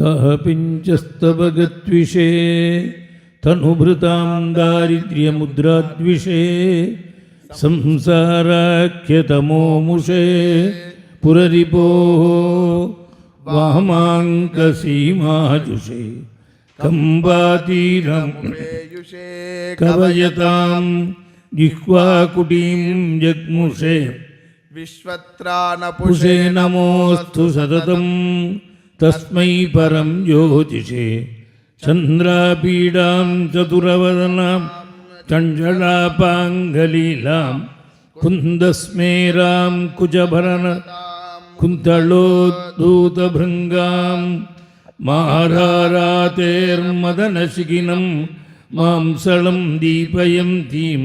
तापिञ्चस्तवगद्विषे तनुभृतां दारिद्र्यमुद्राद्विषे संसाराख्यतमोमुषे पुररिपोः वामाङ्कसीमाजुषे कम्बातीरं कवयतां जिह्वाकुटीं जग्मुषे विश्वत्रानपुषे नमोऽस्तु सततं तस्मै परं ज्योतिषे चन्द्रापीडां चतुरवदनां चञ्चलापाङ्गलीलां कुन्दस्मेरां कुचभरण कुन्तलोद्धूतभृङ्गां मारारातेर्मदनशिखिनं मांसलं दीपयन्तीं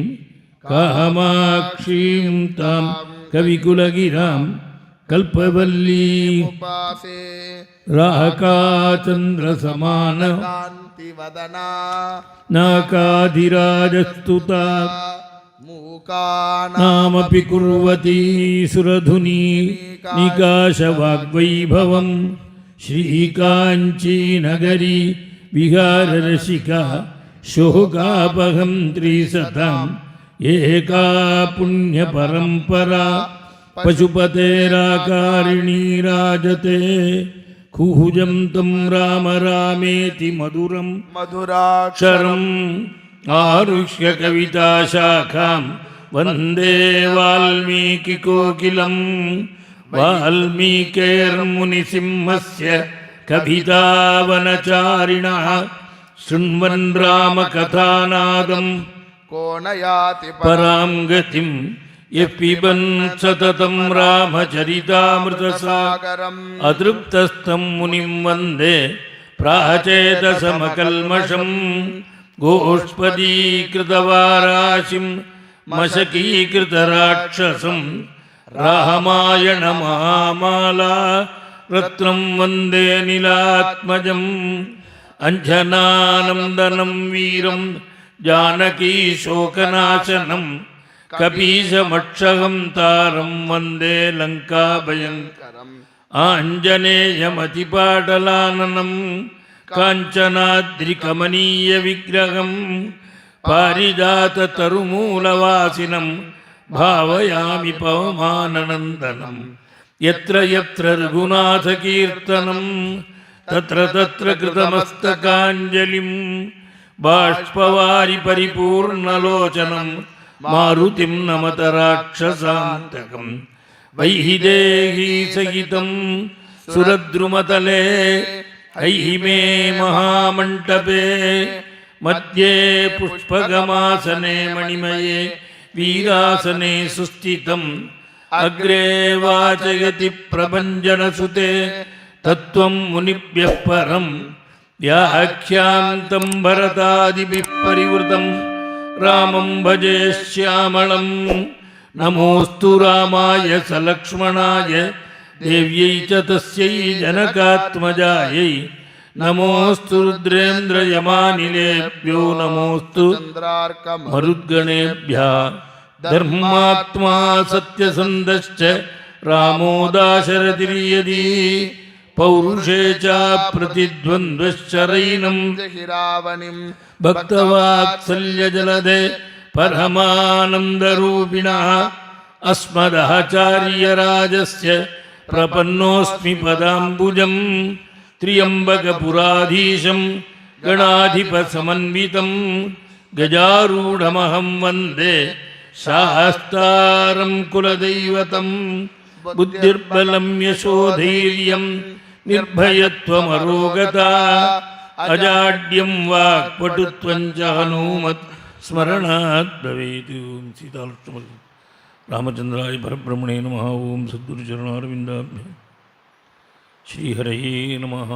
कामाक्षीं तां कविकुलगिरां कल्पवल्ली राकाचन्द्रसमान नाकाधिराजस्तुता नामपि कुर्वती सुरधुनी निकाशवाग्वैभवं श्रीकाञ्चीनगरी विहाररसिका शोकापहं त्रिसताम् एका पुण्यपरम्परा पशुपतेराकारिणी राजते कुहुजं तं राम रामेति मधुरं मधुराक्षरम् आरुह्य कविताशाखां वन्दे वाल्मीकिकोकिलं वाल्मीकेर्मुनिसिंहस्य कवितावनचारिणः शृण्वन् रामकथानादं को न याति परां गतिं यः पिबन् सततं रामचरितामृतसागरम् अतृप्तस्तं मुनिं वन्दे प्राचेतसमकल्मषम् गोष्पदीकृतवाराशिं मशकीकृतराक्षसं रामायणमहामाला रत्नं वन्दे नीलात्मजम् अञ्जनानन्दनं वीरं जानकीशोकनाशनं कपीशमक्षहं तारं वन्दे लङ्काभयङ्करम् आञ्जनेयमतिपाटलाननं काञ्चनाद्रिकमनीयविग्रहं पारिजाततरुमूलवासिनं भावयामि पवमाननन्दनं यत्र यत्र रघुनाथकीर्तनं तत्र तत्र कृतमस्तकाञ्जलिं बाष्पवारि परिपूर्णलोचनं मारुतिं नमत राक्षसान्तकं वैदेही सहितं सुरद्रुमतले ऐहिमे महामण्टपे मध्ये पुष्पगमासने मणिमये वीरासने सुस्थितम् अग्रे वाचयति प्रभञ्जनसुते तत्त्वं मुनिभ्यः परं व्याख्यान्तं भरतादिभिः परिवृतं रामं भजे श्यामलं नमोऽस्तु रामाय सलक्ष्मणाय देव्यै च तस्यै जनकात्मजायै नमोऽस्तु रुद्रेन्द्रयमानिलेभ्यो नमोऽस्तु मरुद्गणेभ्यः धर्मात्मा सत्यसन्धश्च रामो दाशरथिर्यदि पौरुषे च प्रतिद्वन्द्वश्चरैनं भक्तवात्सल्यजलधे परमानन्दरूपिणः अस्मदाचार्यराजस्य प्रपन्नोऽस्मि पदाम्बुजं त्र्यम्बकपुराधीशं गणाधिपसमन्वितं गजारूढमहं वन्दे शास्तारं कुलदैवतं बुद्धिर्बलं यशोधैर्यं निर्भयत्वमरोगता अजाड्यं वाक्पटुत्वं च हनूमत् स्मरणात् भवेत्। सीतालक्ष्मण रामचन्द्राय परब्रह्मणे नमः। ओं सद्गुरुचरणारविन्दाभ्यां श्रीहरये नमः।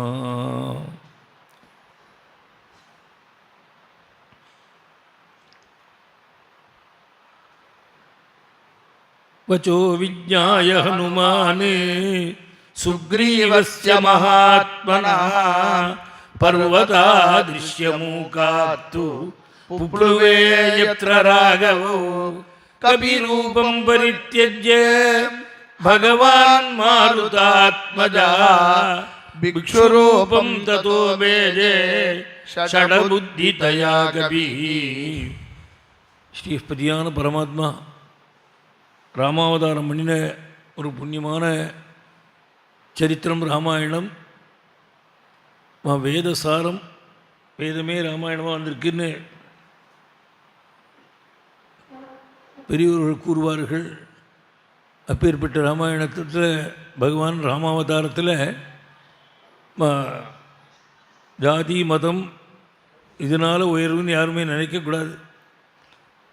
वचो विज्ञाय हनुमाने सुग्रीवस्य महात्मनः पर्वतादृश्यमूकात्तु पुप्लुवे यत्र राघवो कपिरूपं परित्यज्य भगवान् मारुतात्मजा भिक्षुरूपं ततो मेजे षडबुद्धितया कवि ஸ்ரீஸ்பதியான பரமாத்மா ராமாவதாரம் பண்ணின ஒரு புண்ணியமான சரித்திரம் ராமாயணம். வேதசாரம், வேதமே ராமாயணமாக வந்திருக்குன்னு பெரியவர்கள் கூறுவார்கள். அப்பேற்பட்ட ராமாயணத்தில் பகவான் ராமாவதாரத்தில் ஜாதி மதம் இதனால் உயர்வுன்னு யாருமே நினைக்கக்கூடாது.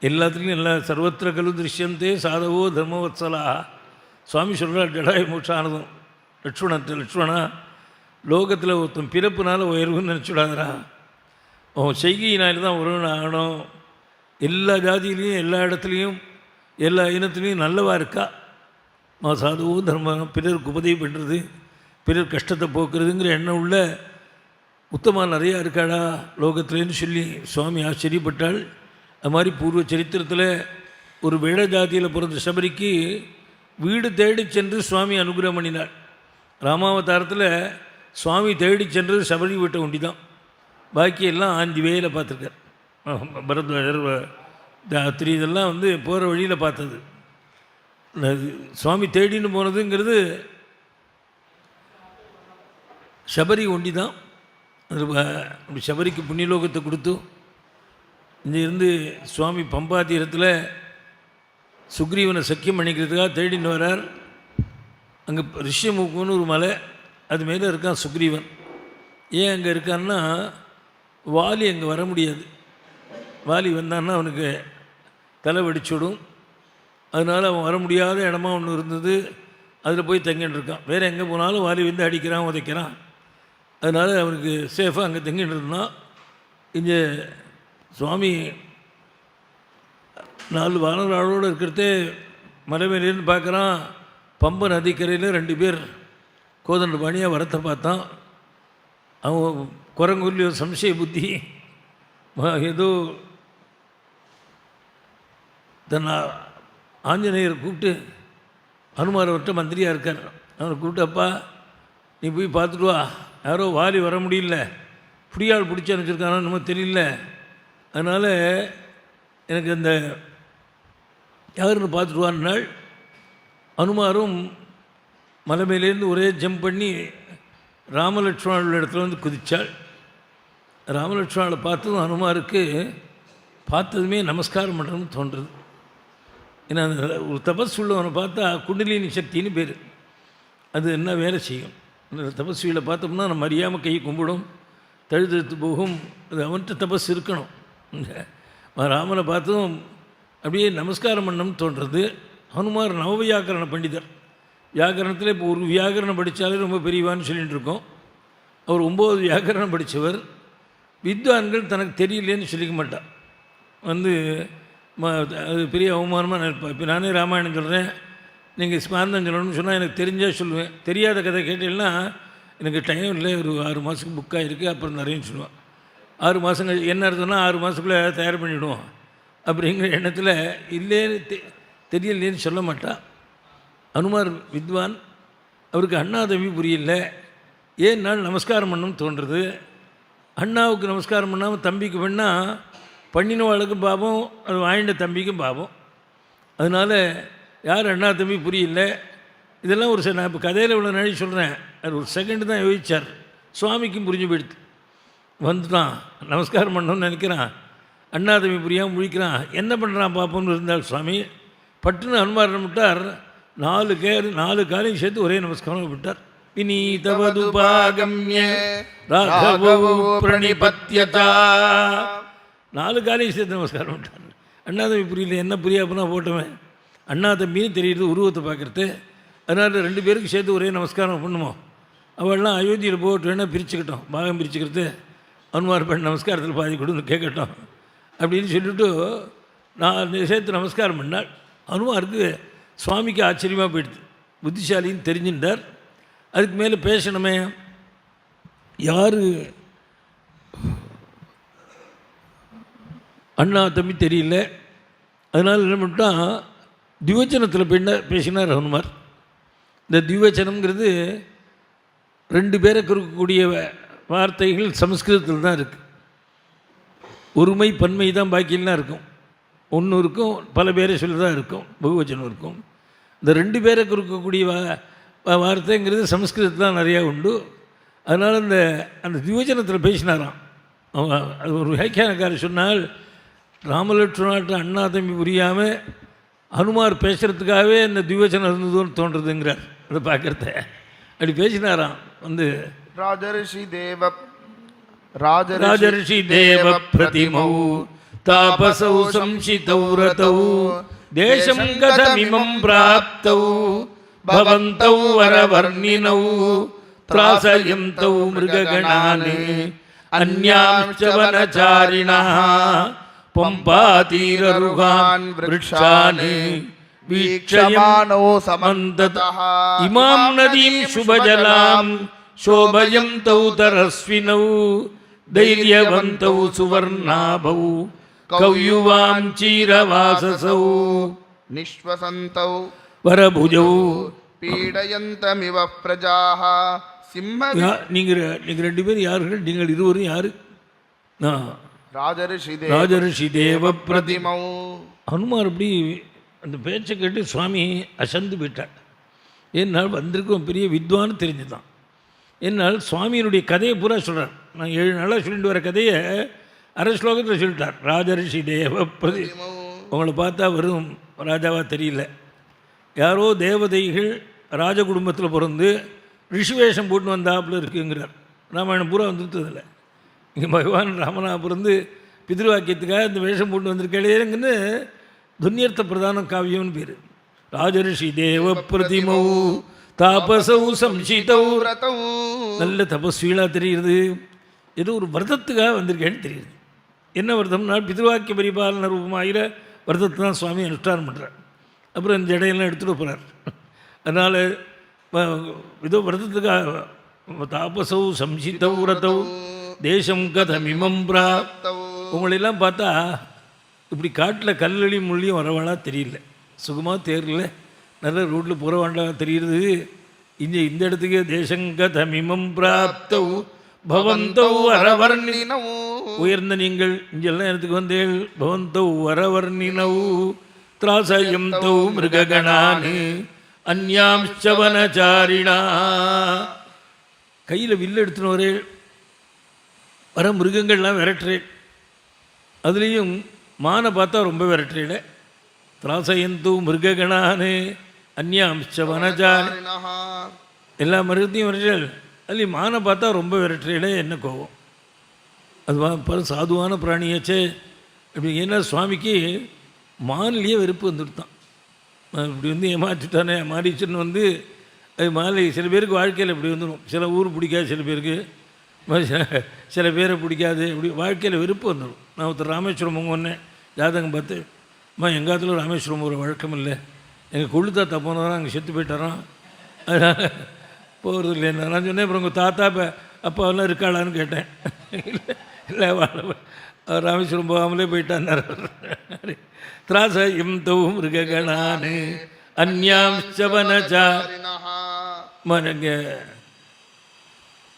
எல்லாத்துலேயும் எல்லா சர்வத்திர கலு திருஷ்யந்தே சாதவோ தர்மவத்சலா. சுவாமி சொல்கிறார் ஜடாய மோட்சானதும் லட்சுமணா, லோகத்தில் ஒருத்தன் பிறப்புனால உயர்வுன்னு நினச்சிடாதரா, அவன் செய்கையினால தான் உறவு ஆகணும். எல்லா ஜாதியிலையும் எல்லா இடத்துலையும் எல்லா இனத்துலேயும் நல்லவா இருக்கா. சாதுவோ தர்மம், பிறருக்கு உதவி பண்ணுறது, பிறர் கஷ்டத்தை போக்குறதுங்கிற எண்ணம் உள்ள உத்தமாக நிறையா இருக்காடா லோகத்துலேன்னு சொல்லி சுவாமி ஆச்சரியப்பட்டாள். அது மாதிரி பூர்வ சரித்திரத்தில் ஒரு வேட ஜாதியில் பிறந்த சபரிக்கு வீடு தேடி சென்று சுவாமி அனுகிரகம் பண்ணினார். ராமாவதாரத்தில் சுவாமி தேடி சென்றது சபரி வீட்டை ஒண்டி தான். பாக்கியெல்லாம் ஆஞ்சி வேயில் பார்த்துருக்கார். பரத்வாஜர் அத்திரி இதெல்லாம் வந்து போகிற வழியில் பார்த்தது. சுவாமி தேடின்னு போனதுங்கிறது சபரி ஒண்டி தான். அப்படி சபரிக்கு புண்ணியலோகத்தை கொடுத்து இருந்து சுவாமி பம்பா தீரத்தில் சுக்ரீவனை சக்கியம் பண்ணிக்கிறதுக்காக தேடின்னு வரார். அங்கே ரிஷியமுக்குன்னு ஒரு மலை, அது மேலே இருக்கான் சுக்ரீவன். ஏன் அங்கே இருக்கான்னா, வாலி அங்கே வர முடியாது. வாலி வந்தான்னா அவனுக்கு தலை வெடிச்சுடும். அதனால் அவன் வர முடியாத இடமா ஒன்று இருந்தது, அதில் போய் தங்கின்னு இருக்கான். வேறு எங்கே போனாலும் வாலி வந்து அடிக்கிறான், உதைக்கிறான். அதனால் அவனுக்கு சேஃபாக அங்கே தங்கிட்டு இருந்தான். இங்கே சுவாமி 4 வானராளோடு இருக்கிறதே மலை மேலேன்னு பார்க்குறான். பம்பை நதிக்கரையில் 2 பேர் கோதண்ட பாணியாக வரத்தை பார்த்தான். அவன் குரங்குல்லியோ சம்சய புத்தி ஏதோ தன் ஆஞ்சநேயர் கூப்பிட்டு, ஹனுமார் அவர்கிட்ட மந்திரியாக இருக்கார், அவனை கூப்பிட்டு, அப்பா நீ போய் பார்த்துட்டு வா, யாரோ வாலி வர முடியல, புடியால் பிடிச்சி அனுப்பிச்சிருக்கானோ நம்ம தெரியல, அதனால் எனக்கு அந்த யாருன்னு பார்த்துட்டு வான்னாள். ஹனுமாரும் மலை மேலேருந்து ஒரே ஜம்ப் பண்ணி ராமலட்சுமண இடத்துல வந்து குதித்தாள். ராமலட்சுமணனை பார்த்ததும் ஹனுமாருக்கு பார்த்ததுமே நமஸ்காரம் பண்ணுறதுன்னு தோன்றுறது. ஏன்னா அந்த ஒரு தபஸ் உள்ளவனை பார்த்தா குண்டலினி சக்தின்னு பேர், அது என்ன வேலை செய்யும். அந்த தபஸ்வியில் பார்த்தோம்னா நம்ம அறியாமல் கை கும்பிடும், தழுதெடுத்து போகும். அது அவன்கிட்ட தபஸ் இருக்கணும். ராமனை பார்த்ததும் அப்படியே நமஸ்காரம் பண்ணணும்னு தோன்றுறது. ஹனுமார் நவவியாக்கரண பண்டிதர். வியாக்கரணத்தில் இப்போ ஒரு வியாக்கரணம் படித்தாலே ரொம்ப பெரியவான்னு சொல்லிகிட்டு இருக்கோம். அவர் 9 வியாக்கரணம் படித்தவர். வித்வான்கள் தனக்கு தெரியலேன்னு சொல்லிக்க மாட்டார். வந்து அது பெரிய அவமானமாக நினைப்பேன். இப்போ நானே ராமாயணம் சொல்கிறேன், நீங்கள் ஸ்மார்த்தம் சொல்லணும்னு சொன்னால் எனக்கு தெரிஞ்சால் சொல்லுவேன். தெரியாத கதை கேட்டீங்கன்னா எனக்கு டைம் இல்லை, ஒரு 6 மாதத்துக்கு புக்காக இருக்குது, அப்புறம் நிறையன்னு சொல்லுவேன். 6 மாதங்கள் என்ன அர்த்தம்னா 6 மாதத்துக்குள்ளே தயார் பண்ணிவிடுவோம் அப்படிங்கிற எண்ணத்தில் இல்லேன்னு தெரியலேன்னு சொல்ல மாட்டான். ஹனுமார் வித்வான். அவருக்கு அண்ணா தம்பி புரியல. ஏன் நாள் நமஸ்காரம் பண்ணணும்னு தோன்றுறது. அண்ணாவுக்கு நமஸ்காரம் பண்ணாமல் தம்பிக்கு பண்ணால் பண்ணினவாளுக்கும் பாவம், அது வாங்கின தம்பிக்கும் பாவம். அதனால் யார் அண்ணா தம்பி புரியல. இதெல்லாம் ஒரு நான் இப்போ கதையில் இவ்வளோ நாளை சொல்கிறேன், அது ஒரு செகண்டு தான் யோசித்தார். சுவாமிக்கும் புரிஞ்சு போயிடுது. வந்துட்டான், நமஸ்காரம் பண்ணணும்னு நினைக்கிறான், அண்ணா தம்பி புரியாமல் முழிக்கிறான், என்ன பண்ணுறான் பார்ப்போம்னு இருந்தால் சுவாமி பட்டுன்னு ஹனுமார் விட்டார். 4 காலையும் சேர்த்து ஒரே நமஸ்காரம் விட்டார். வினீதவதுபாகம்ய ராகவோ பிரணிபத்யதா. 4 காலையும் சேர்த்து நமஸ்காரம் விட்டார். அண்ணா தம்பி புரியல, என்ன புரியாப்புனா போட்டவன் அண்ணா தம்பின்னு தெரியுது உருவத்தை பார்க்குறது. அதனால் 2 பேருக்கு சேர்த்து ஒரே நமஸ்காரம் பண்ணுமோ. அவள்லாம் அயோத்தியில் போட்டு வேணால் பிரிச்சுக்கிட்டோம், பாகம் பிரிச்சுக்கிறது. ஹனுமார் பண்ண நமஸ்காரத்தில் பாதி கொடுன்னு கேட்கட்டும் அப்படின்னு சொல்லிவிட்டு நான் சேர்த்து நமஸ்காரம் பண்ணாள். ஹனுமாருக்கு சுவாமிக்கு ஆச்சரியமாக போயிடுது. புத்திசாலின்னு தெரிஞ்சுட்டார். அதுக்கு மேலே பேசணுமே, யார் அண்ணா தம்பி தெரியல. அதனால் என்ன பண்ணிட்டான், திவச்சனத்தில் பேசினார் ஹனுமார். இந்த திவச்சனம்ங்கிறது ரெண்டு பேரை குறிக்கக்கூடிய வார்த்தைகள் சமஸ்கிருதத்தில் தான் இருக்குது. ஒருமை பன்மை தான் பாக்கியெல்லாம் இருக்கும். ஒன்று இருக்கும், பல பேரை சொல்லி தான் இருக்கும், பகுவச்சனம் இருக்கும். இந்த ரெண்டு பேரை குறிக்கக்கூடிய வார்த்தைங்கிறது சமஸ்கிருதத்தில் தான் நிறையா உண்டு. அதனால் அந்த திவச்சனத்தில் பேசினாராம். அது ஒரு வியாக்கியானக்காரர் சொன்னால், ராமலட்சுமணாட்ட அண்ணா தம்பி புரியாமல் ஹனுமார் பேசுகிறதுக்காகவே இந்த திவச்சனம் இருந்ததுன்னு தோன்றதுங்கிறார். அதை பார்க்குறத அப்படி பேசினாராம். ராஜரிஷி தேவ பிரதிமௌ தாபசௌ சம்சிதௌ ரதௌ தேசம் கதமிமம் பிராப்தௌ பவந்தௌ வரவர்ணினௌ த்ராசயந்தௌ மிருககணான் அன்யாம்ச வனசாரிணः பம்பாதீரருகான் விருக்ஷான் வீக்ஷமானோ சமந்ததः இமாம் நதீம் சுபஜலாம் சோபயந்தௌ தரஸ்வினௌ தைரியவந்தௌ சுவர்ணாபௌ கௌயுவாம் சீரவாசசௌ நிஷ்வசந்தௌ வரபுஜௌ பீடயந்தமிவ பிரஜாஹ சிம்ம. நீங்கள் ரெண்டு பேரும் யார்கள்? நீங்கள் இருவரும் யாரு? ராஜரிஷி தேவ பிரதிமௌ. ஹனுமார் அப்படி அந்த பேச்சை கேட்டு சுவாமி அசந்து போயிட்டார். என்னால் வந்திருக்கும் பெரிய வித்வான்னு தெரிஞ்சுதான். என்னால் சுவாமியினுடைய கதையை பூரா சொல்கிறார். நான் 7 நாளாக சொல்லிட்டு வர கதையை அரை ஸ்லோகத்தில் சொல்லிட்டார். ராஜரிஷி தேவ பிரதி. உங்களை பார்த்தா வெறும் ராஜாவாக தெரியல, யாரோ தேவதைகள் ராஜ குடும்பத்தில் பிறந்து ரிஷிவேஷம் போட்டு வந்தாப்புல இருக்குங்கிறார். ராமாயணம் பூரா வந்துருத்ததில்லை. இங்கே பகவான் ராமனா பிறந்து பிதிருவாக்கியத்துக்காக இந்த வேஷம் போட்டு வந்திருக்கேங்கன்னு துன்யர்த்த பிரதான காவியம்னு பேர். ராஜரிஷி தேவ பிரதிமௌ தாபசௌ சம்சிதௌ. நல்ல தபஸ்வீலாக தெரியுது. ஏதோ ஒரு விரதத்துக்காக வந்திருக்கேன்னு தெரியுது. என்ன விரதம்னா பிதிருவாக்கிய பரிபாலன ரூபமாகிற விரதத்தை தான் சுவாமி அனுஷ்டானம் பண்ணுறார். அப்புறம் இந்த இடையெல்லாம் எடுத்துகிட்டு போகிறார். அதனால் ஏதோ விரதத்துக்காக தாபசௌ சம்சிதௌ ரதௌ தேசம் கதமிமம் பிராப்தௌ. உங்களெல்லாம் பார்த்தா இப்படி காட்டில் கல்லடி முள்ளியும் வரவாளா தெரியல, சுகமாக தேரில் நல்ல ரோட்டில் போகிற வேண்டா தெரியுது. இந்த இடத்துக்கு தேசங்கதமிமம் பிராப்தௌ பவந்தௌ வரவர்ணினௌ. உயர்ந்த நீங்கள் இங்கெல்லாம் இடத்துக்கு வந்தேள். பவந்தௌ வரவர்ணினௌ த்ராசயந்தௌ மிருககணான் அன்யாம்ச வனசாரிணா. கையில் வில்லு எடுத்துன்னு வரே, வர மிருகங்கள்லாம் விரட்டுறேன். அதுலேயும் மானை பார்த்தா ரொம்ப விரட்டுறேன். திராசயந்து மிருககணான் அந்யாம்ச வனசாரிணா. எல்லா மிருகத்தையும் விரட்டல். அதுலேயும் மானை பார்த்தா ரொம்ப விரட்டுறேன். என்ன கோபம்! அது சாதுவான பிராணியாச்சே அப்படி. ஏன்னா சுவாமிக்கு மானிலேயே வெறுப்பு வந்துவிட்டான். இப்படி வந்து ஏமாற்றிட்டானே மாறிச்சுன்னு வந்து அது மாலை சில பேருக்கு வாழ்க்கையில் இப்படி வந்துடும். சில ஊர் பிடிக்காது, சில பேருக்கு சில பேரை பிடிக்காது. இப்படி வாழ்க்கையில் வெறுப்பு வந்துடும். நான் ஒருத்தர் ராமேஸ்வரம் போங்கன்னேன், ஜாதகம் பார்த்து, எங்காத்துல ராமேஸ்வரம் ஒரு வழக்கம் இல்லை, எங்கள் கொள்ளு தாத்தா போனதான் அங்கே செத்து போயிட்டாரான், அதனால் போகிறது இல்லை. நான் சொன்னேன், அப்புறம் உங்கள் தாத்தா அப்பாவெல்லாம் இருக்காளான்னு கேட்டேன். இல்லை ராமேஸ்வரம் போகாமலே போயிட்டான்னார். திராசயம் தௌ மிருககணான் அந்யாம்ச வனசாரிணா.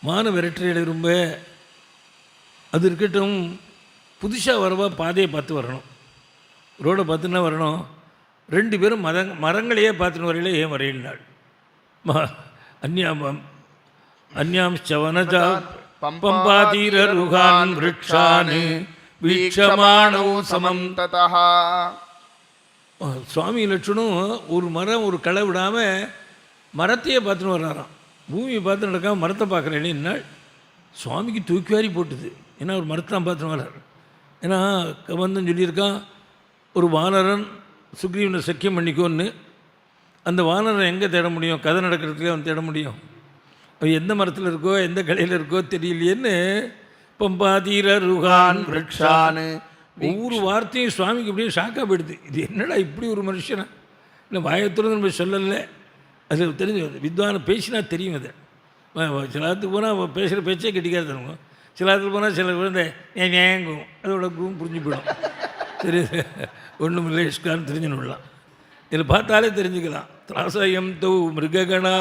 மான விரட்டுறையில் ரொம்ப அது இருக்கட்டும். புதுசாக வரவா பாதையை பார்த்து வரணும், ரோடை பார்த்துன்னா வரணும். ரெண்டு பேரும் மரங்களையே பார்த்துன்னு வரையில ஏன் வரையினாள். அந்யாம்ச வனசா பம்பாதீரருகான் விருக்ஷான் வீக்ஷமானௌ சமந்ததः. சுவாமி லட்சணம் ஒரு மரம் ஒரு களை விடாமல் மரத்தையே பார்த்துன்னு வர்றாராம். பூமியை பார்த்து நடக்காமல் மரத்தை பார்க்குறேன். என்னாள் சுவாமிக்கு தூக்கி வாரி போட்டுது. ஏன்னா ஒரு மரத்தை தான் பார்த்துன்னு வர்றார். ஏன்னா கவந்தன் சொல்லியிருக்கான், ஒரு வானரன் சுக்ரீவனை சக்கியம் பண்ணிக்கோன்னு. அந்த வானரன் எங்கே தேட முடியும்? கதை நடக்கிறதுக்கே அவன் தேட முடியும். அவன் எந்த மரத்தில் இருக்கோ எந்த கலையில் இருக்கோ தெரியலையேன்னு பம்பாதீரருகான் விருக்ஷான். ஒவ்வொரு வார்த்தையும் சுவாமிக்கு அப்படியே ஷாக்காக போயிடுது. இது என்னடா இப்படி ஒரு மனுஷனா? இல்லை வாயத்துறது நம்ம சொல்லலை. அது தெரிஞ்சு வித்வானை பேசினா தெரியும். அது சில இடத்துக்கு போனால் பேசுகிற பேச்சே கெட்டிக்காது தருவோம். சில இடத்துல போனால் சில குழந்தை ஏங்கும், அதோட குரூம் புரிஞ்சு போயிடும். சரி, ஒன்றும் இல்லை இஷ்கான்னு தெரிஞ்சுன்னு விடலாம். இதில் பார்த்தாலே தெரிஞ்சுக்கலாம். திராசயம் தௌ மிருககணா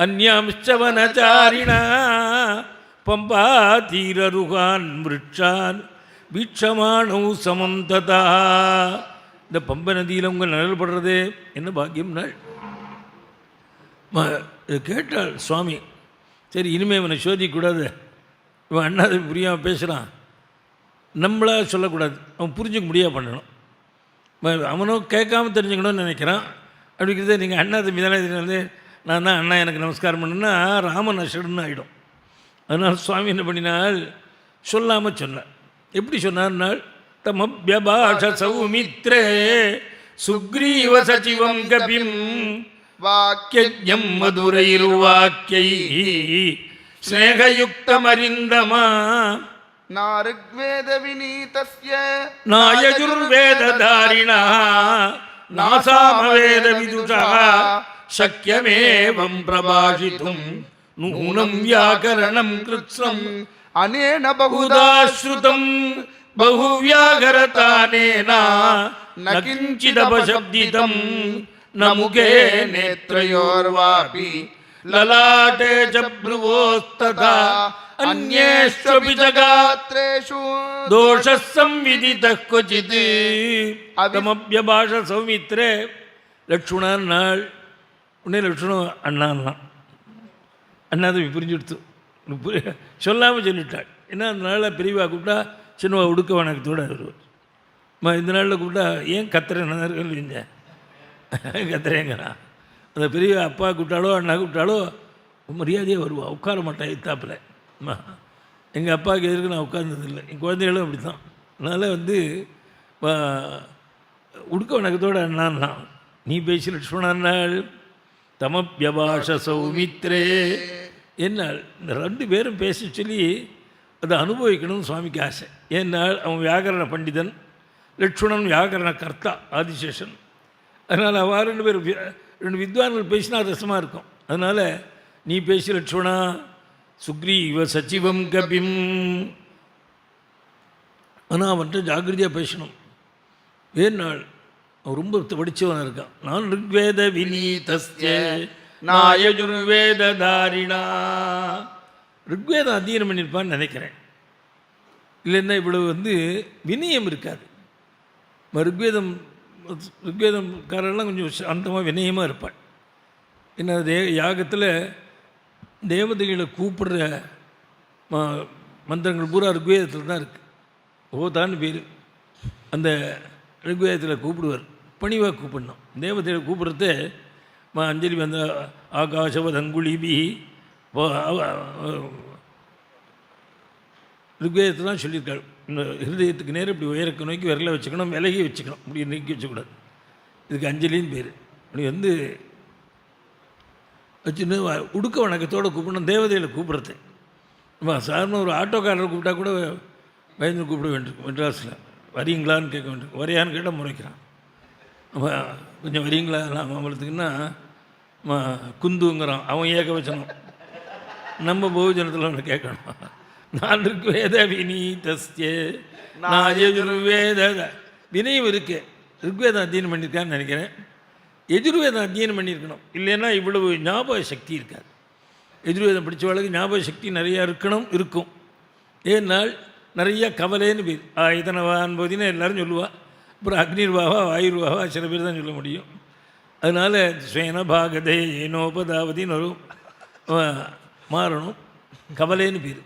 அந்யாம்ச்ச வனச்சாரிணா பம்பாதீரருகான் விருட்சான் வீட்சமானௌ சமம் ததா. இந்த பம்பை நதியில் உங்கள் நிழல் படுறதே என்ன பாக்கியம் நாள். இதை கேட்டாள் சுவாமி. சரி, இனிமேல் இவனை சோதிக்கக்கூடாது, இவன் அண்ணாதை புரியாமல் பேசுகிறான், நம்மளாக சொல்லக்கூடாது, அவன் புரிஞ்சுக்க முடியாது பண்ணணும். அவனோ கேட்காம தெரிஞ்சுக்கணும்னு நினைக்கிறான். அப்படிங்கிறத நீங்கள் அண்ணா தம்பி தானே, நான் தான் அண்ணா எனக்கு நமஸ்காரம் பண்ணுன்னா ராமன் அஷடுன்னு ஆகிடும். அதனால் சுவாமி என்ன பண்ணினால் சொல்லாமல் சொன்னார். எப்படி சொன்னார்னால், தமப்யபாஷ சௌமித்ரே சுக்ரீவ சச்சிவம் கபிம் வாக்கியம் மதுரைர்வாக்கியை ஸ்நேகயுக்தமரிந்தமா நாருக்வேத விநீதஸ்ய நாயஜுர்வேததாரிணா நாசாமவேத விதுஷா சக்யமேவம் பிரபாஷிதும் நூனம் வியாகரணம் கிருத்ஸ்னம் அனேன பகுதா பகுதாஸ்ருதம் பகுவ்யாகரதானேனா ந கிஞ்சிதபசப்திதம் ந முகே நேத்ரயோர்வாபி லலாட்டே ச ப்ருவோஸ்ததா அன்யேஷ்வபி ஜகாத்ரேஷு தோஷः संविदितः क्वचित्. தமப்யபாஷ சௌமித்ரே லட்சுமணன் நாள் உடனே லட்சுமணன் அண்ணான்லாம் அண்ணாதவி புரிஞ்சுடுத்து சொல்லாமல் சொல்லிட்டாள். ஏன்னா அந்த நாளில் பெரியவா கூப்பிட்டா சின்னவா உடுக்க வணக்கத்தோடு வருவார். இந்த நாளில் கூப்பிட்டா ஏன் கத்துறேன் இல்லைங்க கத்துறேங்கிறா. அந்த பெரிய அப்பா கூப்பிட்டாலோ அண்ணா கூப்பிட்டாலோ மரியாதையாக வருவா, உட்கார மாட்டேன் இத்தாப்பில். எங்கள் அப்பாவுக்கு எதிர்க்கு நான் உட்கார்ந்ததில்லை, என் குழந்தைகளும் அப்படி தான். அதனால் உடுக்க வணக்கத்தோடு அண்ணான்னா நீ பேசி லட்சுமணாள் தமப்யபாஷ சௌமித்ரே என்னால் இந்த ரெண்டு பேரும் பேச சொல்லி அதை அனுபவிக்கணும்னு சுவாமிக்கு ஆசை. ஏன்னால் அவன் வியாகரண பண்டிதன், லட்சுமணன் வியாகரண கர்த்தா ஆதிசேஷன். அதனால் அவ ரெண்டு வித்வான்கள் பேசினா ரசமாக இருக்கும். அதனால் நீ பேசி லட்சுமணா சுக்ரீவ சச்சிவம் கபிம். ஆனால் அவன்கிட்ட ஜாக்கிரதையாக பேசணும். ஏன்னாள் அவன் ரொம்ப படித்தவனாக இருக்கான். நான் ருக்வேத விநீதஸ்ய நாயஜுர்வேததாரிணா. ருக்வேதம் அத்தியனம் பண்ணியிருப்பான்னு நினைக்கிறேன். இல்லைன்னா இவ்வளவு வினயம் இருக்காது. ருக்வேதம்காரெல்லாம் கொஞ்சம் சாந்தமாக வினயமாக இருப்பாள். என்ன யாகத்தில் தேவதைகளை கூப்பிடுற மந்திரங்கள் பூரா ருக்வேதத்தில் தான் இருக்குது. ஓதான்னு பேர். அந்த ருக்வேதத்தில் கூப்பிடுவார், பணிவாக கூப்பிடணும். தேவதைகளை கூப்பிடுறது அஞ்சலி வந்த ஆகாசவதங்குழிபி ருக்வேதத்தில் தான் சொல்லியிருக்காள். இந்த ஹிருதயத்துக்கு நேரம் இப்படி உயரக்க நோக்கி விரலை வச்சுக்கணும், விலகி வச்சுக்கணும், இப்படி நீக்கி வச்சுக்கூடாது. இதுக்கு அஞ்சலின்னு பேர். அப்படி வச்சுன்னு உடுக்க வணக்கத்தோடு கூப்பிடணும். தேவதையில் கூப்பிட்றது சாதாரண ஒரு ஆட்டோக்காரரை கூப்பிட்டா கூட பயந்து கூப்பிட வேண்டியிருக்கும். மெட்ராஸில் வரீங்களான்னு கேட்க வேண்டியிருக்கும். வரையான்னு கேட்டால் முறைக்கிறான். கொஞ்சம் வரீங்களா மாம்பழத்துக்குன்னா குந்துங்கிறான். அவன் ஏக வச்சனும். நம்ம பகுஜனத்தில் ஒன்று கேட்கணும். நான் ருக்வேத விநீதஸ்ய நாயஜுர்வேத வினயம் இருக்கு. ருக்வேதம் அத்தியனம் பண்ணியிருக்கான்னு நினைக்கிறேன். எஜுர்வேதம் அத்தியனம் பண்ணியிருக்கணும். இல்லைன்னா இவ்வளவு ஞாபக சக்தி இருக்காது. எஜுர்வேதம் படித்தவளுக்கு ஞாபக சக்தி நிறையா இருக்கும். ஏன்னால் நிறையா கவலைன்னு பேர். ஆயுதனவான் போதினா எல்லோரும் சொல்லுவாள். அப்புறம் அக்னிர்வாவா வாயுர்வாவா சில பேர் தான் சொல்ல முடியும். அதனால் ஸ்வேன பாகதே ஏனோபதாவதின்னு வரும், மாறணும். கவலைன்னு பேர்.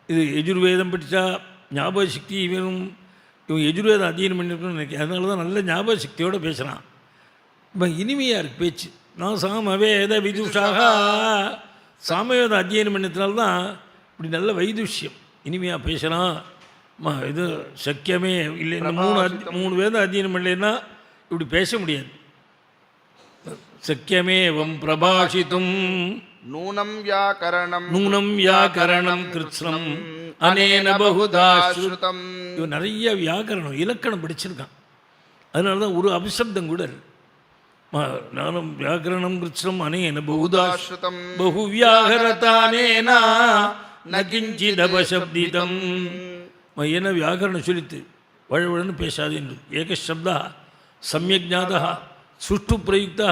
இது எஜுர்வேதம் படித்தா ஞாபக சக்தி இவன் எஜுர்வேதம் அத்தியனம் பண்ணியிருக்கணும்னு நினைக்கிறேன். அதனால தான் நல்ல ஞாபக சக்தியோடு பேசுகிறான். இப்போ இனிமையாக இருக்குது பேச்சு. நான் சாமவேத விதுஷாக சாமவேதம் அத்தியனம் பண்ணதுனால்தான் இப்படி நல்ல வைதுஷ்யம் இனிமையாக பேசுகிறான். இது சக்கியமே இல்லை. இந்த மூணு வேதம் அத்தியனம் பண்ணலைன்னா இப்படி பேச முடியாது. சக்கியமேவம் பிரபாஷித்தும் நூனம் வியாக்கரணம் கிருத்ஸ்னம் அனேன பகுதாஸ்ருதம். இவன் நிறைய வியாக்கரணம் இலக்கணம் படிச்சிருக்கான். அதனால தான் ஒரு அபிசப்தம் கூட நானும் வியாக்கரணம் கிருத்ஸ்னம் அனேன பகுதாஸ்ருதம் பகுவியாகரதானேனா ந கிஞ்சிதபசப்திதம். ஏன்னா வியாக்கரணம் சொல்லித்து வழவழன்னு பேசாது என்று. ஏகசப்தா சமயக் ஞாதா சுஷ்டு பிரயுக்தா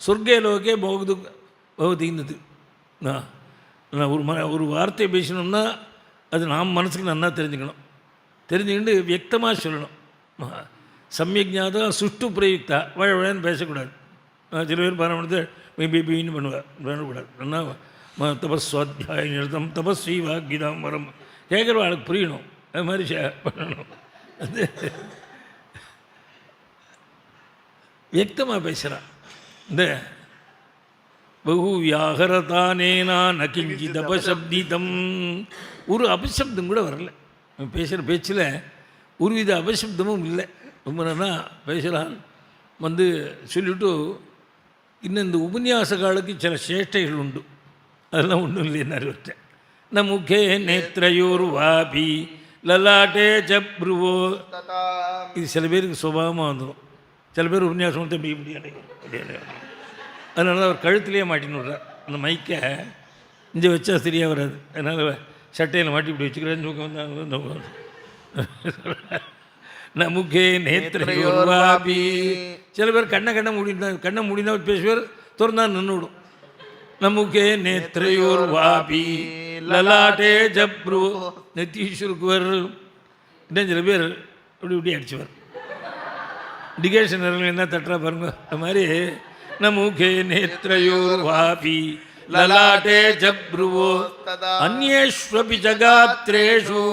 சொர்க்கே லோகே போகுது பகவதிங்கிறது நான் ஒரு வார்த்தையை பேசணும்னா அது நாம் மனசுக்கு நல்லா தெரிஞ்சுக்கணும். தெரிஞ்சுக்கிட்டு வியக்தமாக சொல்லணும். சமயஜாதா சுஷ்டு பிரயுக்தா வழன்னு பேசக்கூடாது. சில பேர் பாராமணத்தை பின்னு பண்ணுவார், பண்ணக்கூடாது. என்ன தபஸ்வாத்தியாய நிறுத்தம் தபஸ்வி வாக்கிதாம் வரம் கேட்குற ஆளுக்கு புரியணும். அது மாதிரி பண்ணணும். அது வியக்தமாக பேசுகிறான். இந்த பகு வியாகரதானேனா நகிஞ்சித் அபசப்திதம், ஒரு அபசப்தம் கூட வரல. பேசுகிற பேச்சில் ஒருவித அபசப்தமும் இல்லை. ரொம்ப நல்லா பேசுகிறான். சொல்லிவிட்டு இன்னும் இந்த உபன்யாச காலுக்கு சில சேஷ்டைகள் உண்டு. அதெல்லாம் ஒன்றும் இல்லைன்னு விட்டேன். ந முகே நேத்ரயோர் வாபி லலாட்டே சப்ருவோ. இது சில பேருக்கு சுபாவமாக வந்துடும். சில பேர் உபன்யாசம் வந்து முடியாது. அதனால அவர் கழுத்துலேயே மாட்டின்னு விட்றார். அந்த மைக்கை இங்கே வச்சா சரியாக வராது. அதனால் சட்டையில் மாட்டி இப்படி வச்சுக்கிறேன்னு தூக்கம் வந்து நமுகே நேத்ரயோர்வாபி. சில பேர் கண்ணை மூடினா பேசுவார், திறந்தா நின்று விடும். நமுகே நேத்ரயோர்வாபி லலாட்டே ஜப்ரு நெத்தீஸ்வருக்குவர். இன்னும் சில பேர் இப்படி அடிச்சுவார். டிகேஷன் என்ன தட்டுறா பாருங்க. அது மாதிரி நமுகே நேத்ரயோர்வாபி லலாட்டே ஜப்ருவோ அந்யேஷ்வபி ஜகாத்ரேஷு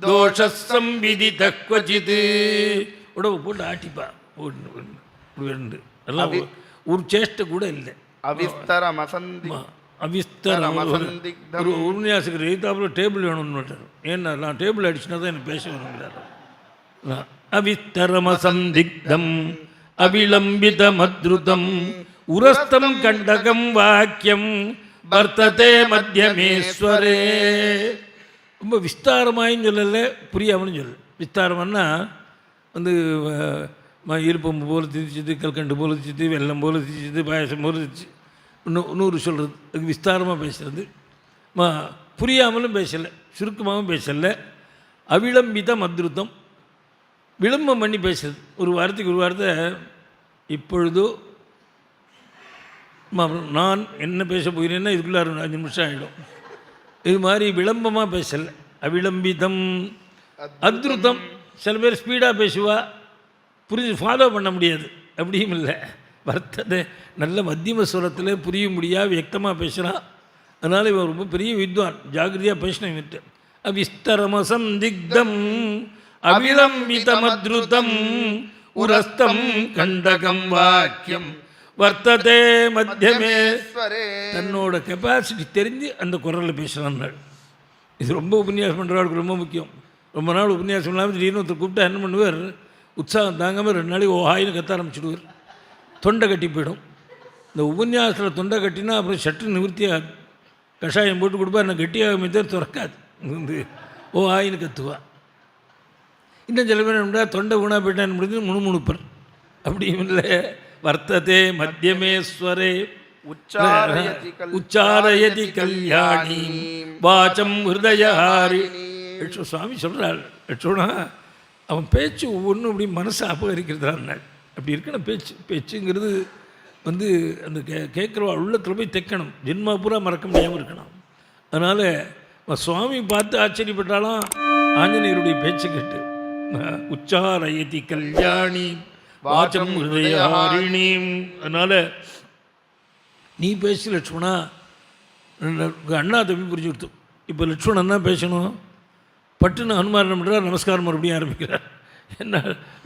தோஷசம்விதித க்வசித். உடம்பு போட்டு ஆட்டிப்பா ரெண்டு எல்லாம் ஒரு சேஷ்டை கூட இல்லை. ஒரு உபன்யாசகர் எழுத்தாப்புல டேபிள் வேணும்னு மாட்டார். ஏன்னா நான் டேபிள் அடிச்சுனா தான் எனக்கு பேச வேணுங்கிறார். அவிஸ்தரமசந்திக்தம் அவிலம்பிதமத்ருதம் உரஸ்தம் கண்டகம் வாக்கியம் வர்த்ததே மத்தியமேஸ்வரே. ரொம்ப விஸ்தாரமாயும் சொல்லலை, புரியாமலும் சொல்லலை. விஸ்தாரம்னா இருப்பம்பு போல திரிச்சிது, கல்கண்டு போல திரிச்சிது, வெள்ளம் போல திரிச்சிது, பாயசம் போல திரிச்சு இன்னொரு சொல்கிறது. அது விஸ்தாரமாக பேசுகிறது. புரியாமலும் பேசலை, சுருக்கமாகவும் பேசலை. அவிளம்பிதம் அத்ருதம், விளம்பம் பண்ணி பேசுறது. ஒரு வாரத்துக்கு ஒரு வாரத்தை இப்பொழுதோ நான் என்ன பேச போகிறேன்னா இதுக்குள்ளே 5 நிமிஷம் ஆகிடும். இது மாதிரி விளம்பமாக பேசலை. அவிளம்பிதம் அத்ருதம். சில பேர் ஸ்பீடாக பேசுவா, புரிஞ்சு ஃபாலோ பண்ண முடியாது. அப்படியும் இல்லை. வர்த்ததை நல்ல மத்தியம சுரத்தில் புரிய முடியாது, வியக்தமாக பேசுகிறான். அதனால் இவன் ரொம்ப பெரிய வித்வான். ஜாகிரதையாக பேசின இவன்ட்டு. அவிஸ்தரமசந்திக்தம் அவிலம்பிதமத்ருதம் உரஸ்தம் கண்டகம் வாக்கியம் வர்த்ததே மத்தியமே. தன்னோட கெப்பாசிட்டி தெரிஞ்சு அந்த குரலில் பேசுகிறான். இது ரொம்ப உபன்யாசம் பண்ணுறவர்களுக்கு ரொம்ப முக்கியம். ரொம்ப நாள் உபன்யாசம் இல்லாமல் திடீர்னு ஒருத்தர் கூப்பிட்டா என்ன பண்ணுவார், உற்சாகம் தாங்காமல் 2 நாளைக்கு ஓஹாயின்னு கத்த ஆரம்பிச்சுடுவார். தொண்டை கட்டி போயிடும். இந்த உபன்யாசத்தில் தொண்டை கட்டினா அப்புறம் சட்டு நிவர்த்தியாக கஷாயம் போட்டு கொடுப்பா, என்ன கட்டியாக மீது திறக்காது. ஓஹாயின்னு கத்துவா. இன்னும் சில பேர் என்ன தொண்டை ஊனா போயிட்டான்னு முடிஞ்சு முணுமுணுப்பர். அப்படியும் இல்லை. வர்த்ததே மத்தியமேஸ்வரே உச்சாரயதி கல்யாணி வாச்சம் ஹிருதயஹாரி. சுவாமி சொல்கிறாள், லட்சுமணா அவன் பேச்சு ஒவ்வொன்றும் அப்படி மனசை அபகரிக்கிறதான்னு. அப்படி இருக்கணும். பேச்சுங்கிறது அந்த கேட்குறவா உள்ளத்தில் போய் தைக்கணும். ஜென்மா பூரா மறக்க முடியாமல் இருக்கணும். அதனால் சுவாமி பார்த்து ஆச்சரியப்பட்டாலும் ஆஞ்சநேயருடைய பேச்சு கேட்டு உச்சாரயதி கல்யாணி வாச்சம் ஹிருதயஹாரிணீம். அதனால் நீ பேசி லட்சுமணா, அண்ணா தம்பி புரிஞ்சு கொடுத்து. இப்போ லட்சுமணன் தான் பேசணும். பட்டுன்னு ஹனுமான் பண்ணுறார், நமஸ்காரம் மறுபடியும் ஆரம்பிக்கிறார். என்ன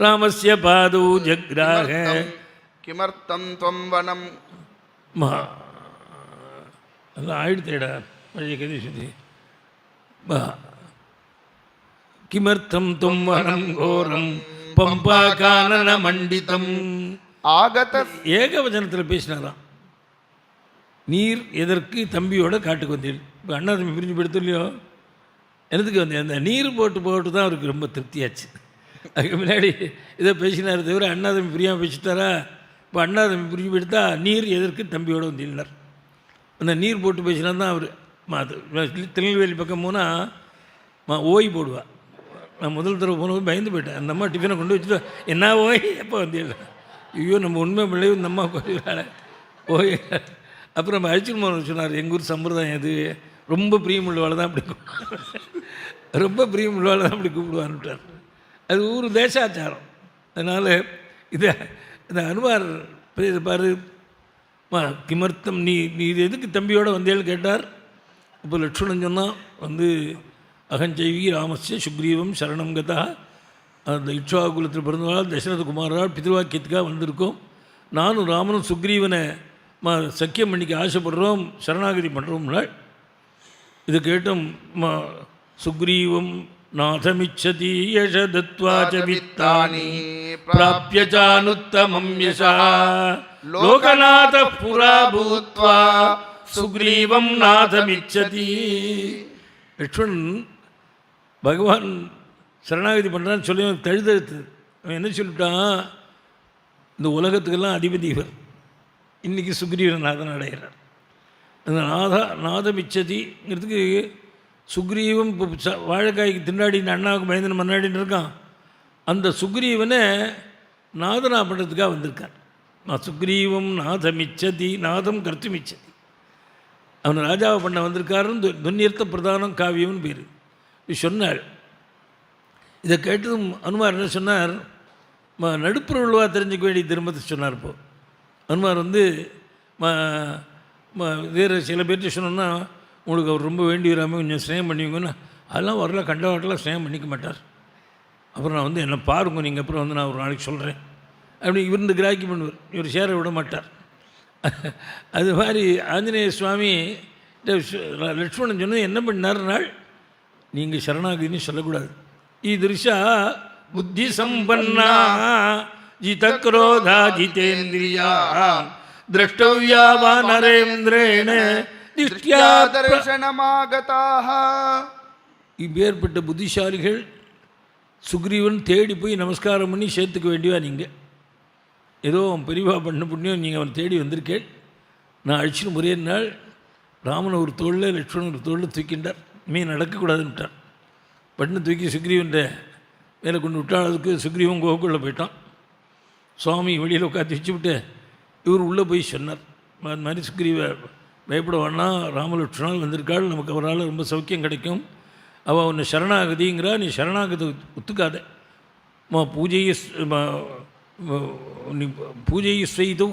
ராமஸ்ய பாதோ ஜக்ராக கிமர்த்தம் துவம் வனம். அதெல்லாம் ஆயிடுத்தேடா பழைய கதை சுற்றி. கிமர்த்தம் துவம் வனம் கோரம் பம்பா கானன மண்டிதம். ஆகத ஏகவசனத்தில் பேசினாராம். நீர் எதற்கு தம்பியோட காட்டுக்கு வந்தீர். இப்போ அண்ணா தம்பி பிரிஞ்சு போயிடுத்து இல்லையோ, எனக்கு வந்தேன். அந்த நீர் போட்டு தான் அவருக்கு ரொம்ப திருப்தியாச்சு. அதுக்கு முன்னாடி இதை பேசினார் தவிர அண்ணா தம்பி பிரியாமல் பேசிட்டாரா. இப்போ அண்ணா தம்பி பிரிஞ்சு போயிட்டா நீர் எதற்கு தம்பியோடு வந்தீங்கன்னார். அந்த நீர் போட்டு பேசினா தான் அவர் திருநெல்வேலி பக்கம் போனால் ஓய் போடுவா. நான் முதல் தடவை போனபோது பயந்து போயிட்டேன். அந்த அம்மா டிஃபனை கொண்டு வச்சுட்டு என்ன ஓய் எப்போ வந்தீங்க. ஐயோ நம்ம உண்மை பிள்ளையும் இந்த அம்மா போயிடறாள் ஓய். அப்புறம் நம்ம அழிச்சுமோகன் சொன்னார், எங்கள் ஊர் சம்பிரதாயம் இது, ரொம்ப பிரியமுள்ளவாள் தான் அப்படி ரொம்ப பிரியமுள்ளவாள் தான் அப்படி கூப்பிடுவான்ட்டார். அது ஊர் தேசாச்சாரம். அதனால் இதை இந்த அனுமார் பாரு கிமர்த்தம் நீ நீ இது எதுக்கு தம்பியோடு வந்தேன்னு கேட்டார். இப்போ லட்சுமணன் சொன்னால் வந்து அகஞ்செய்வி ராமஸ்ய சுக்ரீவம் சரணம் கதா, அந்த இட்சாகுலத்தில் பிறந்தவாள் தசரத குமாரால் பிதிருவாக்கியத்துக்காக வந்திருக்கோம். நானும் ராமனும் சுக்ரீவனை சக்கியம் பண்ணிக்க ஆசைப்படுறோம், சரணாகதி பண்ணுறோம்னாள். இது கேட்டும் சுக்ரீவம் நாதமிச்சதி யஷதத்வாச வித்தானி பிராப்யசானுத்தமம் யசா லோகநாத புரா பூத்வா சுக்ரீவம் நாதமிச்சதி. லட்சுமணன் பகவான் சரணாகதி பண்ணுறான்னு சொல்லி அவன் தழுதழுத்து. அவன் என்ன சொல்லிட்டான், இந்த உலகத்துக்கெல்லாம் அதிபதி இவர், இன்றைக்கி சுக்ரீவன் நாதன் அடைகிறார். அந்த நாதமிச்சதிங்கிறதுக்கு சுக்ரீவம் இப்போ வாழைக்காய்க்கு திண்டாடின்னு அண்ணாவுக்கு பயந்து மன்னாடின்னு இருக்கான். அந்த சுக்ரீவனை நாதனா பண்ணுறதுக்காக வந்திருக்கான். நான் சுக்ரீவம் நாதமிச்சதி நாதம் கர்த்துமிச்சதி, அவன் ராஜாவை பண்ண வந்திருக்காருன்னு துன்னியர்த்த பிரதானம் காவியம்னு பேர் சொன்னாள். இதை கேட்டதும் அனுமார் என்ன சொன்னார், நடுப்புற உள்ளவா தெரிஞ்சுக்க வேண்டிய திரும்பத்தை சொன்னார். இப்போது அனுமார் வந்து வேறு சில பேர்கிட்ட சொன்னோன்னா, உங்களுக்கு அவர் ரொம்ப வேண்டி வராமல் கொஞ்சம் ஸ்நேகம் பண்ணிவிங்கன்னா, அதெல்லாம் வரல, கண்டவாட்டெல்லாம் ஸ்நேகம் பண்ணிக்க மாட்டார். அப்புறம் நான் வந்து என்னை பாருங்க நீங்கள், அப்புறம் வந்து நான் ஒரு நாளைக்கு சொல்கிறேன் அப்படி இவர் கிராக்கி பண்ணுவார், இவர் சேர விட மாட்டார். அது மாதிரி ஆஞ்சநேய சுவாமி லட்சுமணன் சொன்னது என்ன பண்ணார்னாள், நீங்கள் சரணாகதின்னு சொல்லக்கூடாது. ஈதிருஷா புத்தி சம்பன்னா ஜிதக்ரோதா ஜிதேந்திரியா திரஷ்டவ்யா வானரேந்திரேண திஷ்ட்யா தர்சனமாகதாஹ. இப்பேற்பட்ட புத்திசாலிகள் சுக்ரீவன் தேடி போய் நமஸ்காரம் பண்ணி சேர்த்துக்க வேண்டியவா நீங்கள். ஏதோ அவன் பெரியவா பண்ண புண்ணியம் நீங்கள் அவன் தேடி வந்திருக்கேன். நான் அழிச்சுன்னு ஒரே நாள் ராமனை ஒரு தோளில் லட்சுமணன் ஒரு தோளில் தூக்கின்றார். நடக்கக்கூடாதுன்னுட்டார். பட்டு தூக்கி சுக்ரீவன் மேலே கொண்டு விட்டால் அதுக்கு சுக்ரீவன் கோகுள்ளே போயிட்டான். சுவாமி வெளியில் உட்காந்து வச்சு விட்டு இவர் உள்ளே போய் சொன்னார், அது மாதிரி சுக்ரீவ பயப்பட வேணாம், ராமலட்சுமணால் வந்திருக்காள், நமக்கு அவரால் ரொம்ப சௌக்கியம் கிடைக்கும். அவள் உன்னை சரணாகதிங்கிறா, நீ சரணாகதி ஒத்துக்காத. நீ பூஜையை செய்து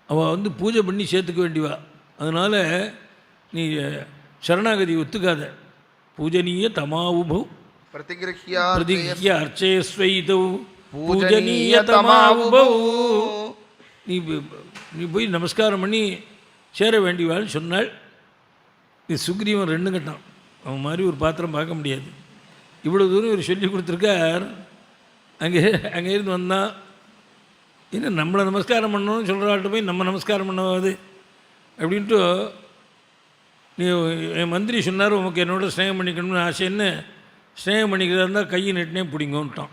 அவள் வந்து பூஜை பண்ணி சேர்த்துக்க வேண்டியவா, அதனால் நீ சரணாகதி ஒத்துக்காத. பூஜனீய தமாவுபௌ பிரதிக்ரியா அர்ச்சயஸ்வைதௌ பூஜனீய தமாவுபௌ. நீ போய் நமஸ்காரம் பண்ணி சேர வேண்டியவாள்னு சொன்னாள். இது சுக்ரீவன் ரெண்டு கட்டான், அவன் மாதிரி ஒரு பாத்திரம் பார்க்க முடியாது. இவ்வளோ தூரம் இவர் சொல்லி கொடுத்துருக்கார். அங்கே இருந்து வந்தான், என்ன நம்மளை நமஸ்காரம் பண்ணணும்னு சொல்கிறாள்கிட்ட போய் நம்ம நமஸ்காரம் பண்ணவாது அப்படின்ட்டு. நீ என் மந்திரி சொன்னார் உனக்கு என்னோட ஸ்நேகம் பண்ணிக்கணும்னு ஆசை, என்ன ஸ்நேகம் பண்ணிக்கிறதா இருந்தால் கையை நெட்டினே பிடிங்கோன்ட்டான்.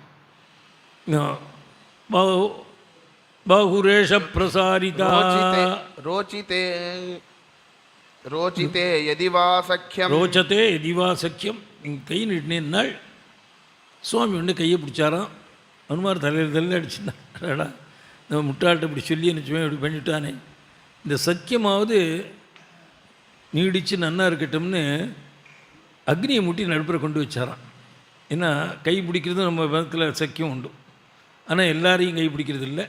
பாகுரேஷ பிரசாரிதா ரோச்சிதே யதிவா சக்கியம் ரோச்சதே எதிவா சக்கியம். நீங்கள் கை நீட்டினேன்னாள். சுவாமி ஒன்று கையை பிடிச்சாராம். அனுமார் தலையில் அடிச்சுட்டாடா, நம்ம முட்டாள்கிட்ட இப்படி சொல்லி நினச்சுவேன் இப்படி பண்ணிவிட்டானே, இந்த சக்கியமாவது நீடித்து நன்னா இருக்கட்டும்னு அக்னியை முட்டி நடுப்புற கொண்டு வச்சாராம். ஏன்னா கை பிடிக்கிறது நம்ம மதத்தில் சக்கியம் உண்டு, ஆனால் எல்லாரையும் கை பிடிக்கிறது இல்லை.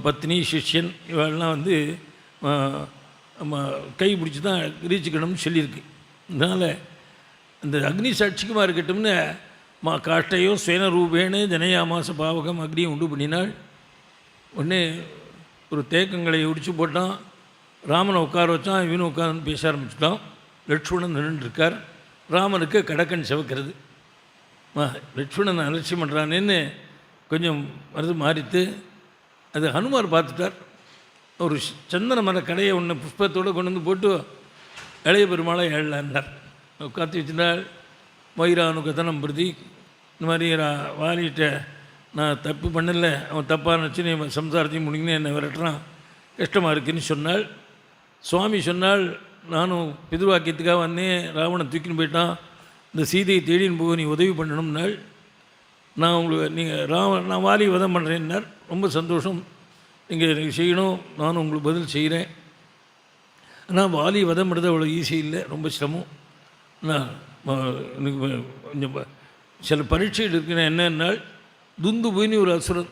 பத்னி சிஷ்யன் இவெல்லாம் வந்து நம்ம கை பிடிச்சி தான் ரீச்சிக்கணும்னு சொல்லியிருக்கு. அதனால் இந்த அக்னி சாட்சிக்குமா இருக்கட்டும்னு காஷ்டையோ ஸ்வேன ரூபேனு ஜனயாமாச பாவகம் அக்னியை உண்டு பண்ணினாள். உடனே ஒரு தேக்கங்களை உடிச்சு போட்டான். ராமனை உட்கார வச்சான், இவனும் உட்காந்து பேச ஆரம்பிச்சுட்டான். லட்சுமணன் நின்றுருக்கார். ராமனுக்கு கடக்கன் செவக்கிறது. லட்சுமணன் அலட்சியம் பண்ணுறானேன்னு கொஞ்சம் மருந்து மாறித்து. அது ஹனுமார் பார்த்துட்டார். ஒரு சந்தன மர கடையை ஒன்று புஷ்பத்தோடு கொண்டு வந்து போட்டு இளைய பெருமாளை ஏழலான்னார். காத்து வச்சுட்டாள். மயிரானுகதனம் பிரதி, இந்த மாதிரி வாலிகிட்ட நான் தப்பு பண்ணல, அவன் தப்பாக நினச்சி நீ சம்சாரத்தையும் முடிங்கன்னு என்னை விரட்டுறான், கஷ்டமாக இருக்குன்னு சொன்னாள். சுவாமி சொன்னால், நானும் பிதுவாக்கியத்துக்காக வந்தேன், ராவணன் தூக்கின்னு போயிட்டான், இந்த சீதையை தேடின்னு போக நீ உதவி பண்ணணும்னாள். நான் உங்களுக்கு நான் வாலி வதம் பண்ணுறேன்னார். ரொம்ப சந்தோஷம், நீங்கள் எனக்கு செய்யணும், நானும் உங்களுக்கு பதில் செய்கிறேன். ஆனால் வாலி வதம் பண்ணுறது அவ்வளோ ஈஸி இல்லை, ரொம்ப சிரமம். ஆனால் எனக்கு கொஞ்சம் சில பரீட்சைகள் இருக்குன்னா என்னென்னால் துந்துபுன்னு ஒரு அசுரன்